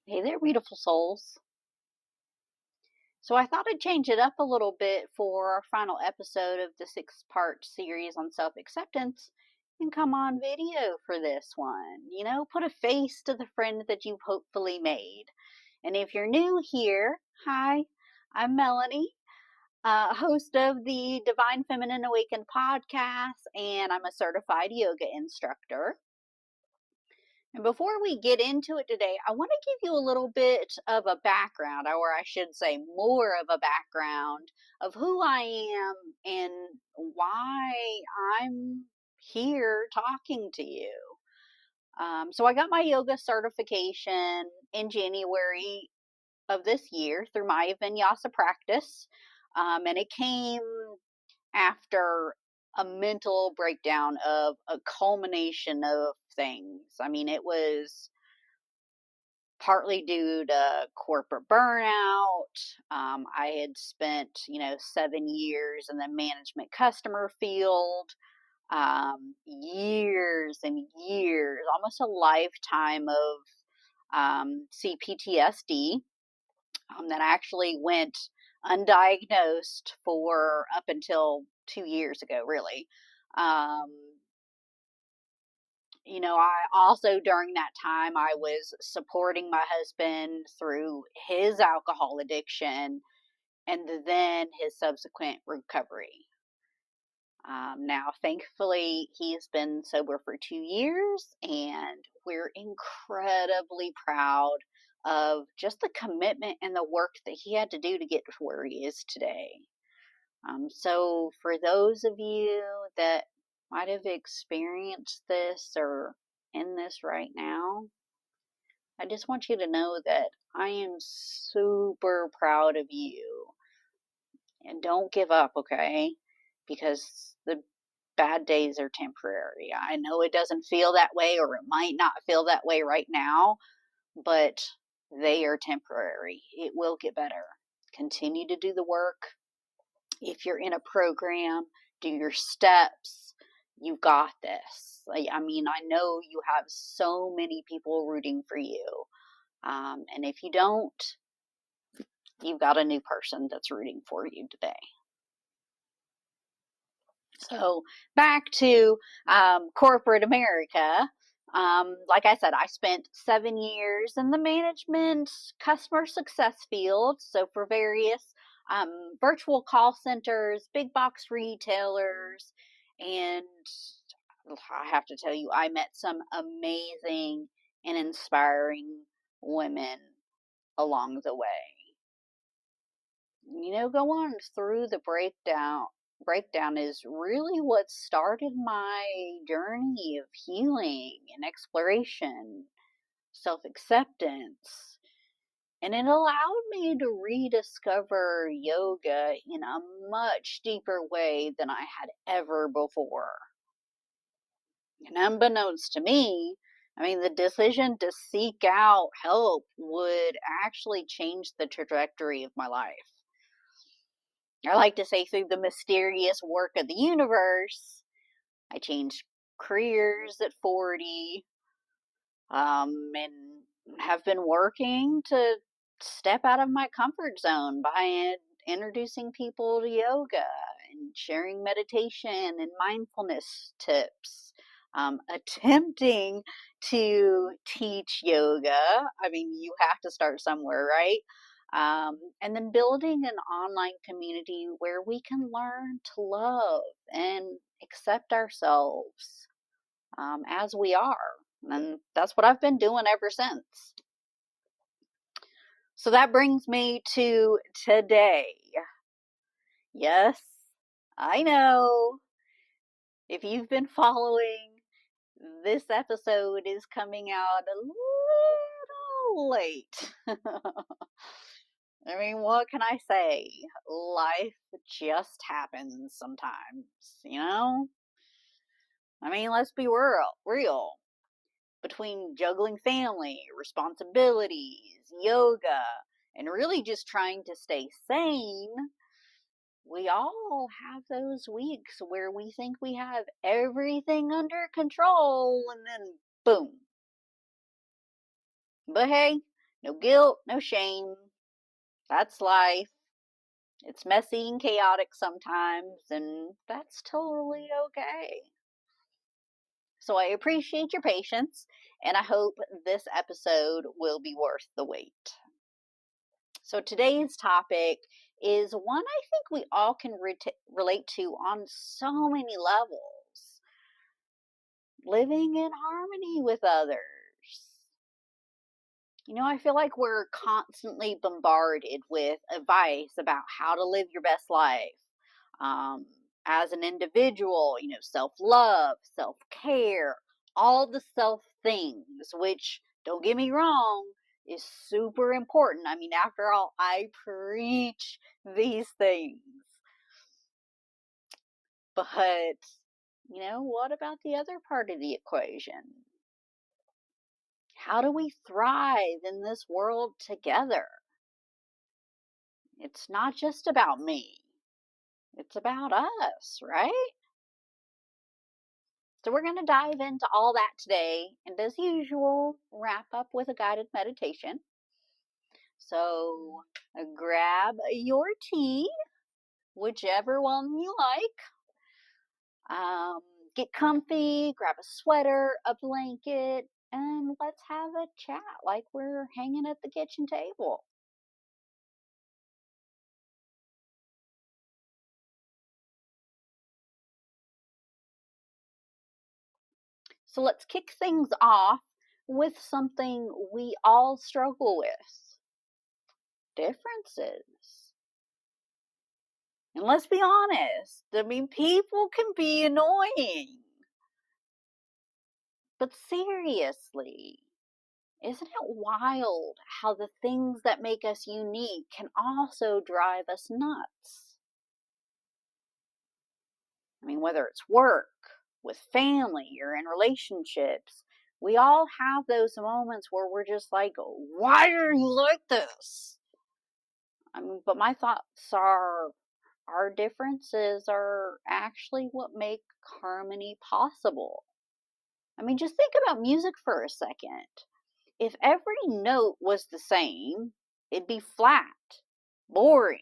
Hey there, beautiful souls. So I thought I'd change it up a little bit for our final episode of the six-part series on self-acceptance and come on video for this one. Put a face to the friend that you've hopefully made. And if you're new here, hi, I'm Melanie, host of the Divine Feminine Awakened podcast, and I'm a certified yoga instructor. And before we get into it today, I want to give you a little bit of a background, or I should say, more of a background of who I am and why I'm here talking to you. So, I got my yoga certification in January of this year through my vinyasa practice. And it came after a mental breakdown of a culmination of things. I mean, it was partly due to corporate burnout. I had spent, 7 years in the management customer field, years and years, almost a lifetime of CPTSD that actually went undiagnosed for up until 2 years ago, really. Um, I also during that time I was supporting my husband through his alcohol addiction and then his subsequent recovery. Now, thankfully, he's been sober for 2 years, and we're incredibly proud of just the commitment and the work that he had to do to get to where he is today. So, for those of you that might have experienced this or in this right now, I just want you to know that I am super proud of you. And don't give up, okay? Because the bad days are temporary. I know it doesn't feel that way, or it might not feel that way right now, but they are temporary. It will get better. Continue to do the work. If you're in a program, do your steps. You got this. I mean, I know you have so many people rooting for you. And if you don't, you've got a new person that's rooting for you today. So back to corporate America. Like I said, I spent 7 years in the management customer success field. So for various virtual call centers, big box retailers, and I have to tell you, I met some amazing and inspiring women along the way. Going through the breakdown is really what started my journey of healing and exploration, self-acceptance. And it allowed me to rediscover yoga in a much deeper way than I had ever before. And unbeknownst to me, I mean, the decision to seek out help would actually change the trajectory of my life. I like to say through the mysterious work of the universe, I changed careers at 40, and have been working to step out of my comfort zone by introducing people to yoga and sharing meditation and mindfulness tips. Attempting to teach yoga. I mean, you have to start somewhere, right? And then building an online community where we can learn to love and accept ourselves as we are. And that's what I've been doing ever since. So that brings me to today. Yes, I know. If you've been following, this episode is coming out a little late. I mean, what can I say? Life just happens sometimes. I mean, let's be real. Between juggling family, responsibilities, yoga, and really just trying to stay sane, we all have those weeks where we think we have everything under control and then boom. But hey, No guilt, no shame. That's life. It's messy and chaotic sometimes, and that's totally okay. So I appreciate your patience, and I hope this episode will be worth the wait. So today's topic is one I think we all can relate to on so many levels: living in harmony with others. I feel like we're constantly bombarded with advice about how to live your best life. Um, as an individual, self love, self care, all the self things, which, don't get me wrong, is super important. I mean, after all, I preach these things. But, what about the other part of the equation? How do we thrive in this world together? It's not just about me, it's about us, right? So, we're going to dive into all that today, and as usual, wrap up with a guided meditation. So, grab your tea, whichever one you like. Um, get comfy, grab a sweater, a blanket, and let's have a chat like we're hanging at the kitchen table. So let's kick things off with something we all struggle with: differences. And let's be honest, I mean, people can be annoying. But seriously, isn't it wild how the things that make us unique can also drive us nuts? I mean, whether it's work, with family, or in relationships, we all have those moments where we're just like, why are you like this? I mean, but my thoughts are our differences are actually what make harmony possible. I mean, just think about music for a second. If every note was the same, it'd be flat, boring.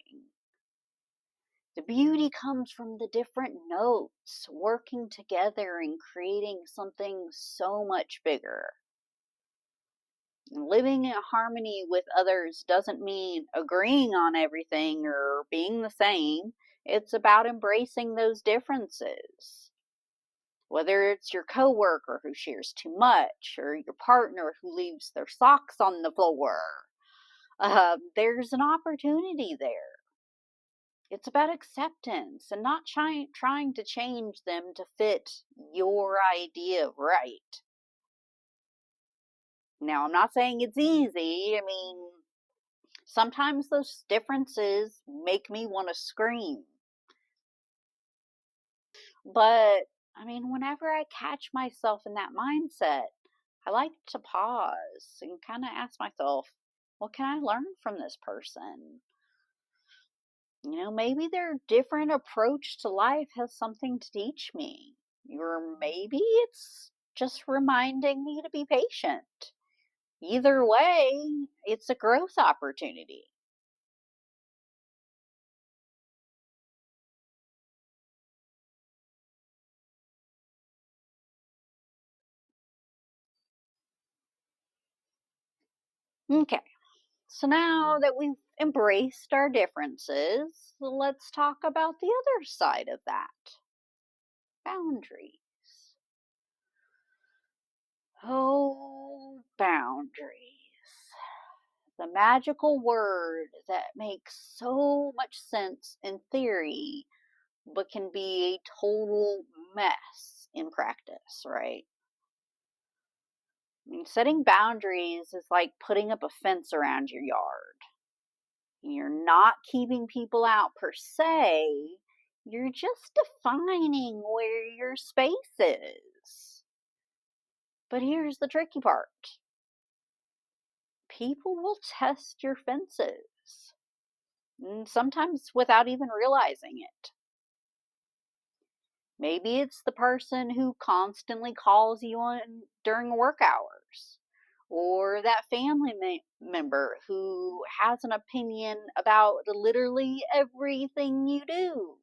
The beauty comes from the different notes working together and creating something so much bigger. Living in harmony with others doesn't mean agreeing on everything or being the same. It's about embracing those differences. Whether it's your coworker who shares too much or your partner who leaves their socks on the floor, there's an opportunity there. It's about acceptance and not trying to change them to fit your idea of right. Now, I'm not saying it's easy. I mean, sometimes those differences make me want to scream. But, I mean, whenever I catch myself in that mindset, I like to pause and kind of ask myself, what can I learn from this person? Maybe their different approach to life has something to teach me. Or maybe it's just reminding me to be patient. Either way, it's a growth opportunity. Okay, so now that we've embraced our differences, let's talk about the other side of that: boundaries. Oh, boundaries. The magical word that makes so much sense in theory, but can be a total mess in practice, right? I mean, setting boundaries is like putting up a fence around your yard. You're not keeping people out per se, you're just defining where your space is. But here's the tricky part: people will test your fences, sometimes without even realizing it. Maybe it's the person who constantly calls you on during work hours, or that family member who has an opinion about literally everything you do.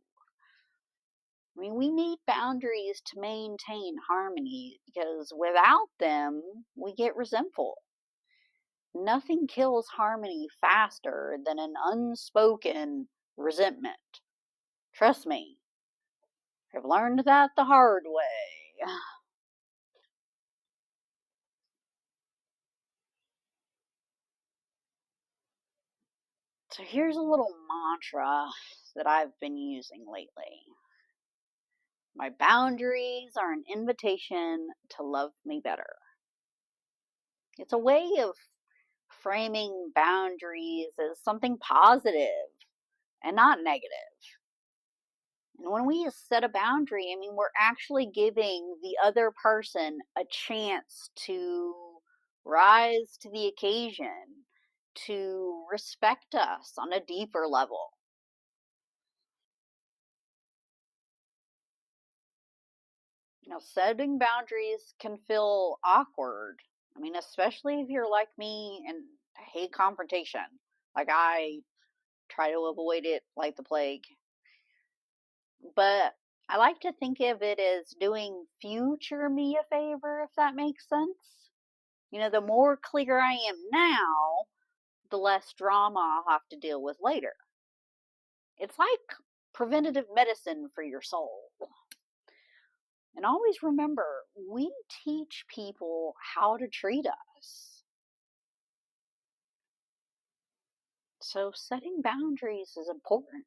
I mean, we need boundaries to maintain harmony because without them, we get resentful. Nothing kills harmony faster than an unspoken resentment. Trust me, I've learned that the hard way. So here's a little mantra that I've been using lately. My boundaries are an invitation to love me better. It's a way of framing boundaries as something positive and not negative. And when we set a boundary, I mean, we're actually giving the other person a chance to rise to the occasion, to respect us on a deeper level. Setting boundaries can feel awkward. I mean, especially if you're like me and hate confrontation. Like I try to avoid it like the plague. But I like to think of it as doing future me a favor, if that makes sense. The more clear I am now, the less drama I'll have to deal with later. It's like preventative medicine for your soul. And always remember, we teach people how to treat us. So setting boundaries is important.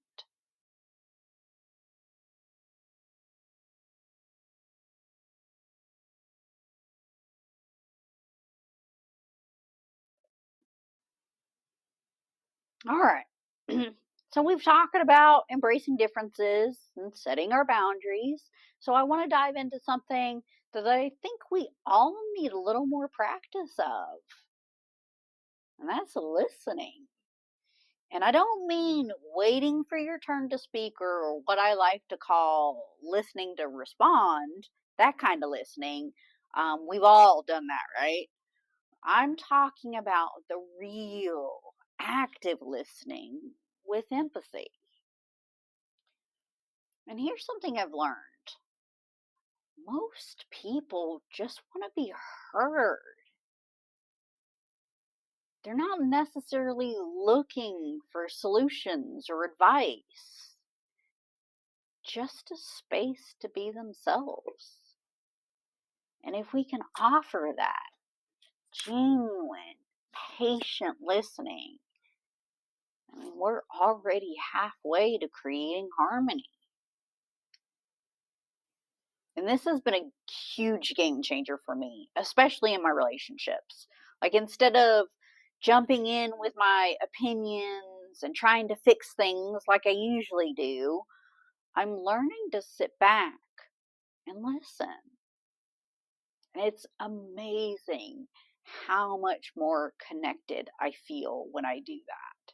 All right. So we've talked about embracing differences and setting our boundaries. So I want to dive into something that I think we all need a little more practice of, and that's listening. And I don't mean waiting for your turn to speak or what I like to call listening to respond, that kind of listening. We've all done that, right? I'm talking about the real active listening with empathy. And here's something I've learned: most people just want to be heard. They're not necessarily looking for solutions or advice, just a space to be themselves. And if we can offer that genuine, patient listening, I mean, we're already halfway to creating harmony. And this has been a huge game changer for me, especially in my relationships. Like, instead of jumping in with my opinions and trying to fix things like I usually do, I'm learning to sit back and listen. And it's amazing how much more connected I feel when I do that.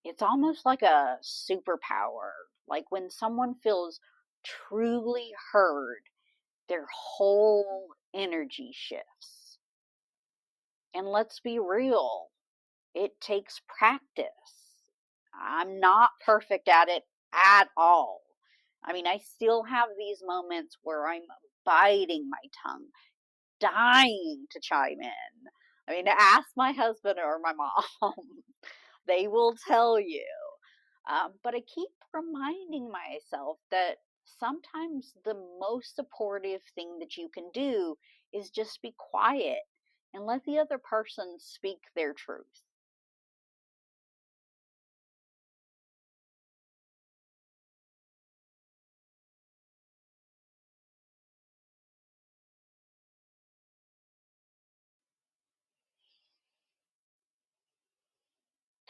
It's almost like a superpower. Like when someone feels truly heard, their whole energy shifts. And let's be real, it takes practice. I'm not perfect at it at all. I mean, I still have these moments where I'm biting my tongue, dying to chime in. I mean, ask my husband or my mom, they will tell you. But I keep reminding myself that sometimes the most supportive thing that you can do is just be quiet and let the other person speak their truth.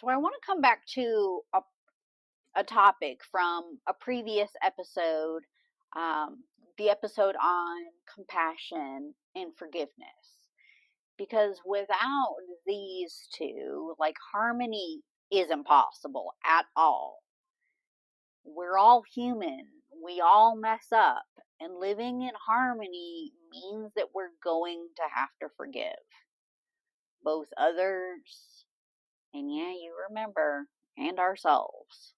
So I want to come back to a topic from a previous episode, um, the episode on compassion and forgiveness. Because without these two, like, harmony is impossible at all. We're all human, we all mess up, and living in harmony means that we're going to have to forgive. both others, and yeah, you remember, and ourselves.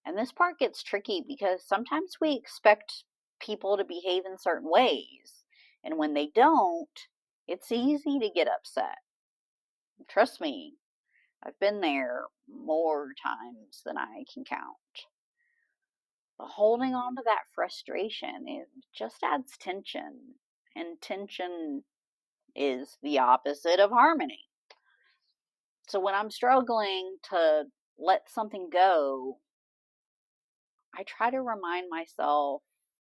And this part gets tricky because sometimes we expect people to behave in certain ways, and when they don't, it's easy to get upset. Trust me, I've been there more times than I can count. But holding on to that frustration, it just adds tension. And tension is the opposite of harmony. So when I'm struggling to let something go, I try to remind myself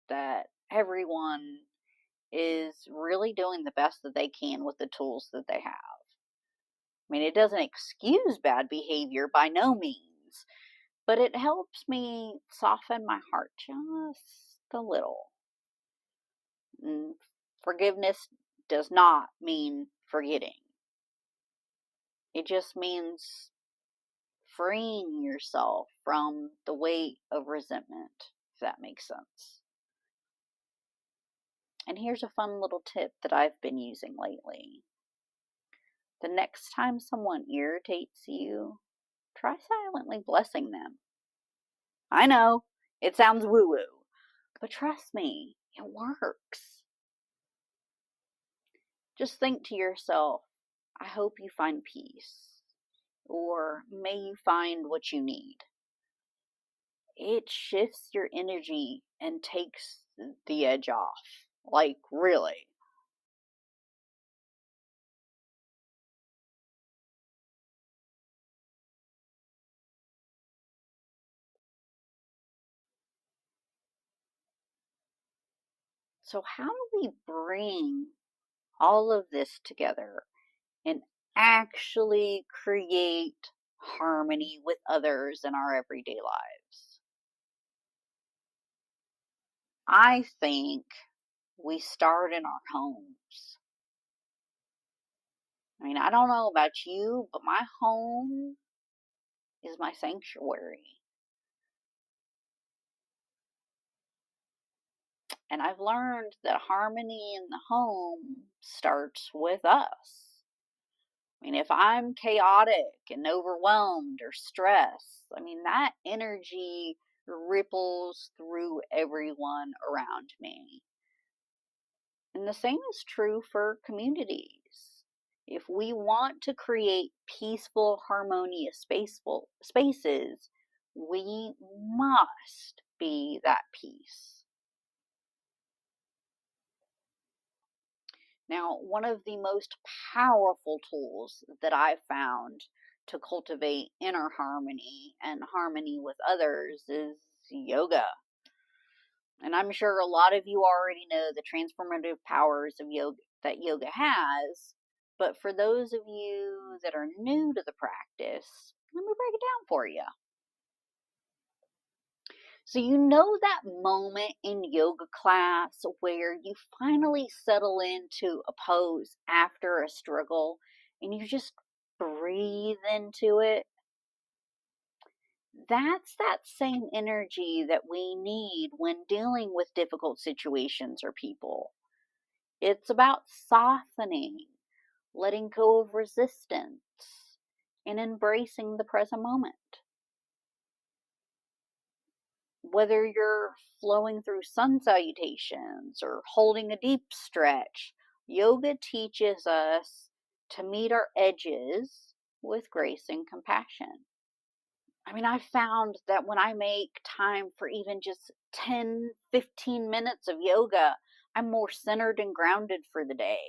that everyone is really doing the best that they can with the tools that they have. I mean, it doesn't excuse bad behavior by no means, but it helps me soften my heart just a little. And forgiveness does not mean forgetting. It just means freeing yourself from the weight of resentment, if that makes sense. And here's a fun little tip that I've been using lately. The next time someone irritates you, try silently blessing them. I know, it sounds woo woo, but trust me, it works. Just think to yourself, I hope you find peace, or may you find what you need. It shifts your energy and takes the edge off. Like, really. So, how do we bring all of this together and actually create harmony with others in our everyday lives? I think we start in our homes. I mean, I don't know about you, but my home is my sanctuary. And I've learned that harmony in the home starts with us. I mean, if I'm chaotic and overwhelmed or stressed, I mean, that energy ripples through everyone around me. And the same is true for communities. If we want to create peaceful, harmonious, spaces, we must be that peace. Now, one of the most powerful tools that I've found to cultivate inner harmony and harmony with others is yoga. And I'm sure a lot of you already know the transformative powers of yoga that yoga has. But for those of you that are new to the practice, let me break it down for you. So, you know that moment in yoga class where you finally settle into a pose after a struggle and you just breathe into it? That's that same energy that we need when dealing with difficult situations or people. It's about softening, letting go of resistance, and embracing the present moment. Whether you're flowing through sun salutations or holding a deep stretch, yoga teaches us to meet our edges with grace and compassion. I mean, I found that when I make time for even just 10, 15 minutes of yoga, I'm more centered and grounded for the day.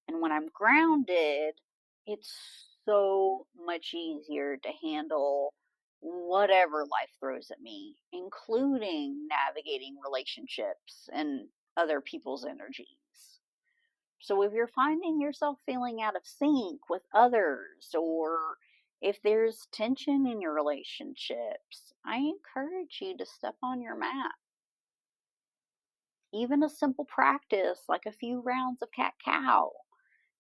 And when I'm grounded, it's so much easier to handle whatever life throws at me, including navigating relationships and other people's energies. So if you're finding yourself feeling out of sync with others, or if there's tension in your relationships, I encourage you to step on your mat. Even a simple practice like a few rounds of cat cow,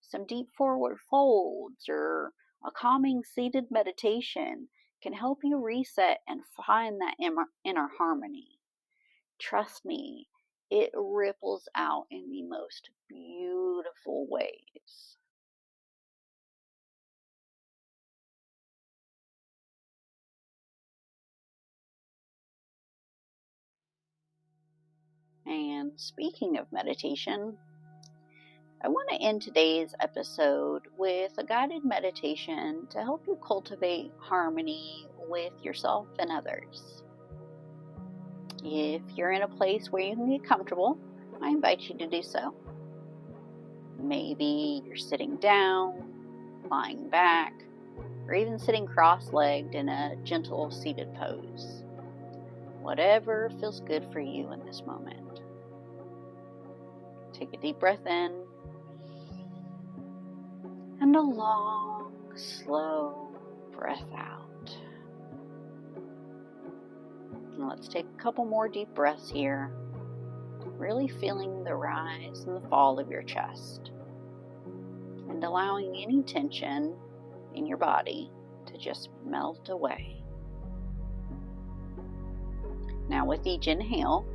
some deep forward folds, or a calming seated meditation can help you reset and find that inner harmony. Trust me, it ripples out in the most beautiful ways. And speaking of meditation, I want to end today's episode with a guided meditation to help you cultivate harmony with yourself and others. If you're in a place where you can get comfortable, I invite you to do so. Maybe you're sitting down, lying back, or even sitting cross-legged in a gentle seated pose. Whatever feels good for you in this moment. Take a deep breath in and a long, slow breath out. And let's take a couple more deep breaths here, really feeling the rise and the fall of your chest, and allowing any tension in your body to just melt away. Now, with each inhale,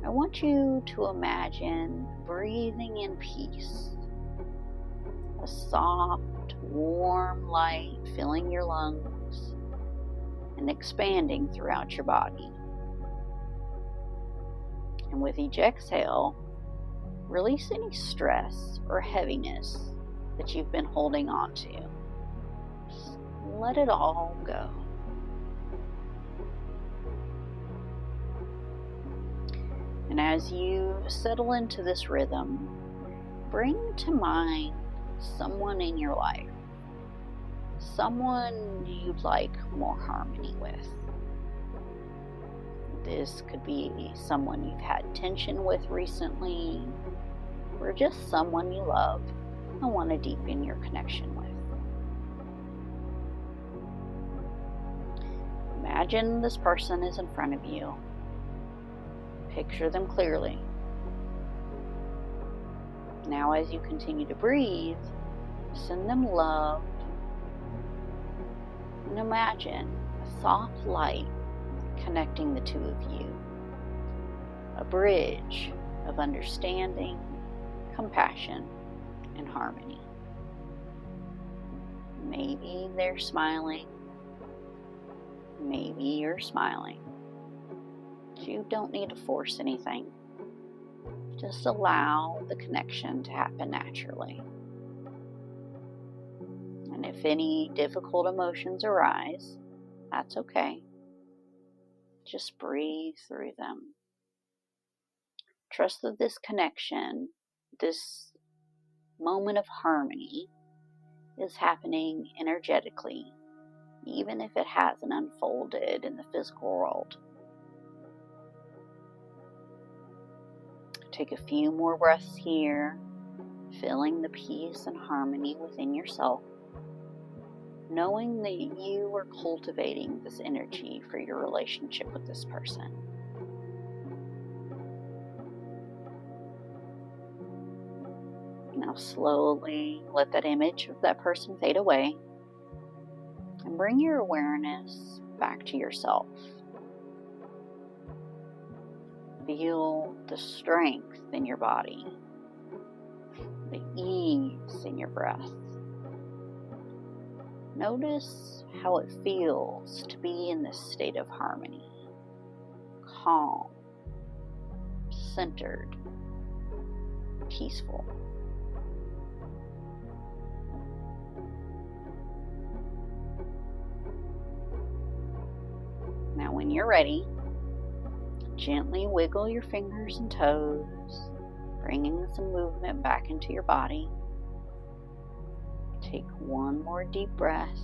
I want you to imagine breathing in peace. A soft, warm light filling your lungs and expanding throughout your body. And with each exhale, release any stress or heaviness that you've been holding on to. Just let it all go. And as you settle into this rhythm, bring to mind someone in your life, someone you'd like more harmony with. This could be someone you've had tension with recently, or just someone you love and want to deepen your connection with. Imagine this person is in front of you. Picture them clearly. Now, as you continue to breathe, send them love and imagine a soft light connecting the two of you. A bridge of understanding, compassion, and harmony. Maybe they're smiling. Maybe you're smiling. You don't need to force anything. Just allow the connection to happen naturally. And if any difficult emotions arise, that's okay. Just breathe through them. Trust that this connection, this moment of harmony, is happening energetically, even if it hasn't unfolded in the physical world. Take a few more breaths here, feeling the peace and harmony within yourself, knowing that you are cultivating this energy for your relationship with this person. Now slowly let that image of that person fade away and bring your awareness back to yourself. Feel the strength in your body, the ease in your breath. Notice how it feels to be in this state of harmony, calm, centered, peaceful. Now, when you're ready, gently wiggle your fingers and toes, bringing some movement back into your body. Take one more deep breath.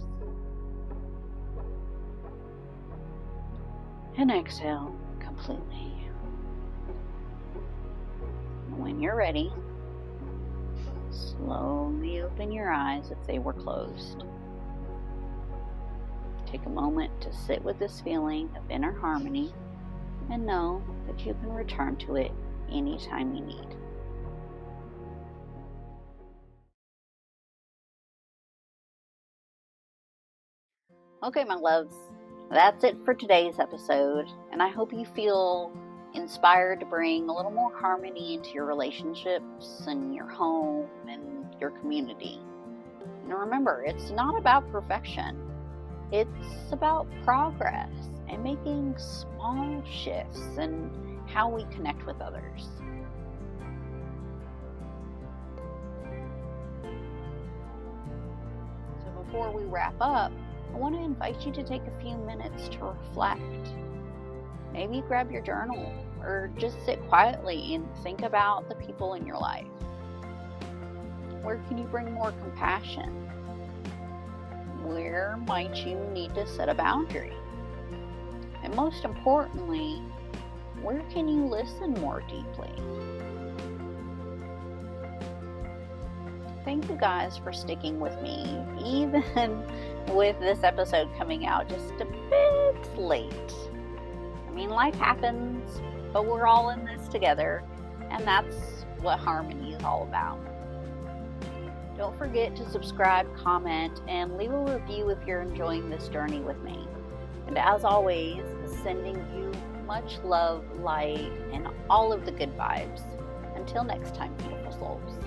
And exhale completely. And when you're ready, slowly open your eyes if they were closed. Take a moment to sit with this feeling of inner harmony and know that you can return to it anytime you need. Okay, my loves, that's it for today's episode, and I hope you feel inspired to bring a little more harmony into your relationships and your home and your community. And remember, it's not about perfection. It's about progress and making small shifts in how we connect with others. before we wrap up, I want to invite you to take a few minutes to reflect. Maybe grab your journal or just sit quietly and think about the people in your life. Where can you bring more compassion? Where might you need to set a boundary? And most importantly, where can you listen more deeply? Thank you guys for sticking with me, even with this episode coming out just a bit late. I mean, life happens, but we're all in this together, and that's what harmony is all about. Don't forget to subscribe, comment, and leave a review if you're enjoying this journey with me. And as always, sending you much love, light, and all of the good vibes. Until next time, beautiful souls.